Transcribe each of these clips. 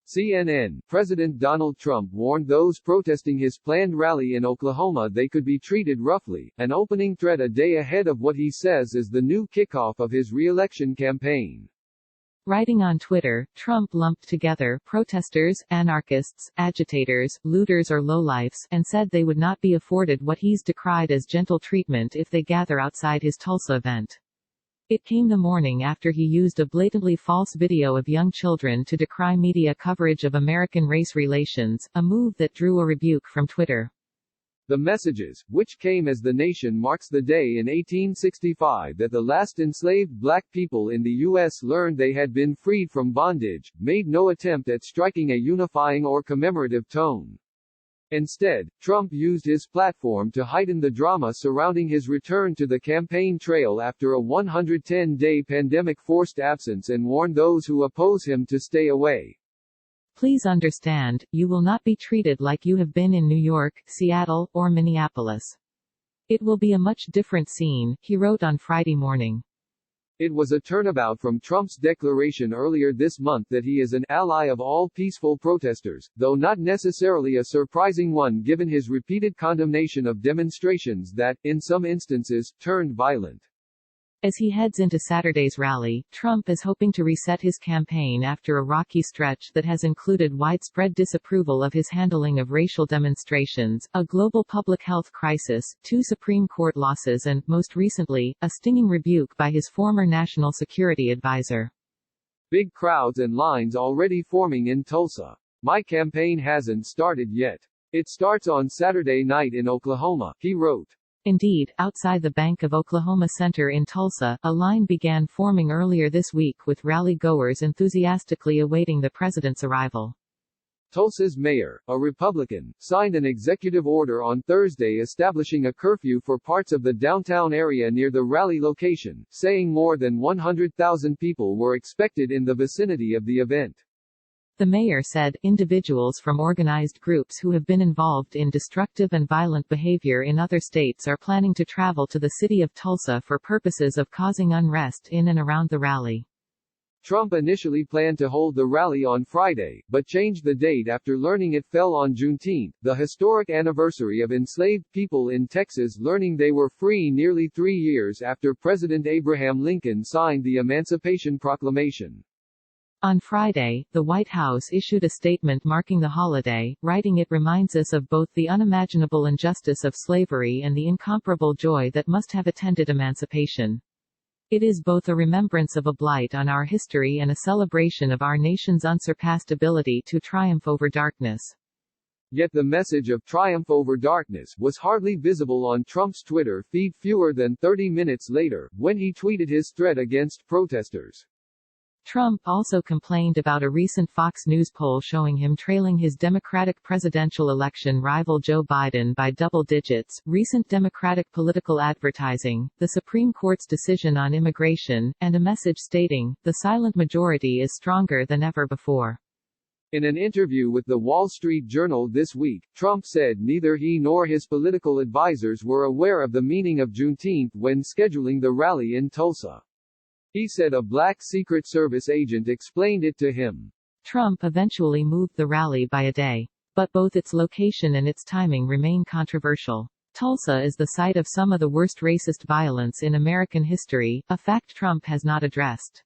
CNN, President Donald Trump warned those protesting his planned rally in Oklahoma they could be treated roughly, an opening threat a day ahead of what he says is the new kickoff of his re-election campaign. Writing on Twitter, Trump lumped together protesters, anarchists, agitators, looters or lowlifes, and said they would not be afforded what he's decried as gentle treatment if they gather outside his Tulsa event. It came the morning after he used a blatantly false video of young children to decry media coverage of American race relations, a move that drew a rebuke from Twitter. The messages, which came as the nation marks the day in 1865 that the last enslaved black people in the U.S. learned they had been freed from bondage, made no attempt at striking a unifying or commemorative tone. Instead, Trump used his platform to heighten the drama surrounding his return to the campaign trail after a 110-day pandemic-forced absence and warned those who oppose him to stay away. Please understand, you will not be treated like you have been in New York, Seattle, or Minneapolis. It will be a much different scene, he wrote on Friday morning. It was a turnabout from Trump's declaration earlier this month that he is an ally of all peaceful protesters, though not necessarily a surprising one given his repeated condemnation of demonstrations that, in some instances, turned violent. As he heads into Saturday's rally, Trump is hoping to reset his campaign after a rocky stretch that has included widespread disapproval of his handling of racial demonstrations, a global public health crisis, 2 Supreme Court losses and, most recently, a stinging rebuke by his former national security advisor. Big crowds and lines already forming in Tulsa. My campaign hasn't started yet. It starts on Saturday night in Oklahoma, he wrote. Indeed, outside the Bank of Oklahoma Center in Tulsa, a line began forming earlier this week with rally-goers enthusiastically awaiting the president's arrival. Tulsa's mayor, a Republican, signed an executive order on Thursday establishing a curfew for parts of the downtown area near the rally location, saying more than 100,000 people were expected in the vicinity of the event. The mayor said, individuals from organized groups who have been involved in destructive and violent behavior in other states are planning to travel to the city of Tulsa for purposes of causing unrest in and around the rally. Trump initially planned to hold the rally on Friday, but changed the date after learning it fell on Juneteenth, the historic anniversary of enslaved people in Texas learning they were free nearly 3 years after President Abraham Lincoln signed the Emancipation Proclamation. On Friday, the White House issued a statement marking the holiday, writing it reminds us of both the unimaginable injustice of slavery and the incomparable joy that must have attended emancipation. It is both a remembrance of a blight on our history and a celebration of our nation's unsurpassed ability to triumph over darkness. Yet the message of triumph over darkness was hardly visible on Trump's Twitter feed fewer than 30 minutes later, when he tweeted his threat against protesters. Trump also complained about a recent Fox News poll showing him trailing his Democratic presidential election rival Joe Biden by double digits, recent Democratic political advertising, the Supreme Court's decision on immigration, and a message stating, "The silent majority is stronger than ever before." In an interview with the Wall Street Journal this week, Trump said neither he nor his political advisors were aware of the meaning of Juneteenth when scheduling the rally in Tulsa. He said a black Secret Service agent explained it to him. Trump eventually moved the rally by a day. But both its location and its timing remain controversial. Tulsa is the site of some of the worst racist violence in American history, a fact Trump has not addressed.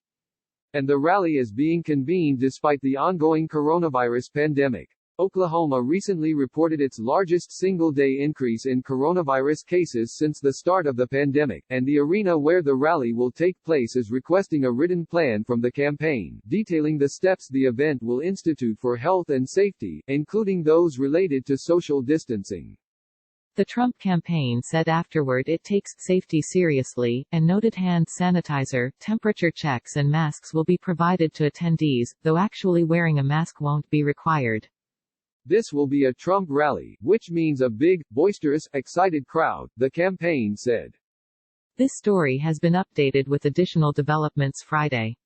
And the rally is being convened despite the ongoing coronavirus pandemic. Oklahoma recently reported its largest single-day increase in coronavirus cases since the start of the pandemic, and the arena where the rally will take place is requesting a written plan from the campaign, detailing the steps the event will institute for health and safety, including those related to social distancing. The Trump campaign said afterward it takes safety seriously, and noted hand sanitizer, temperature checks and masks will be provided to attendees, though actually wearing a mask won't be required. This will be a Trump rally, which means a big, boisterous, excited crowd, the campaign said. This story has been updated with additional developments Friday.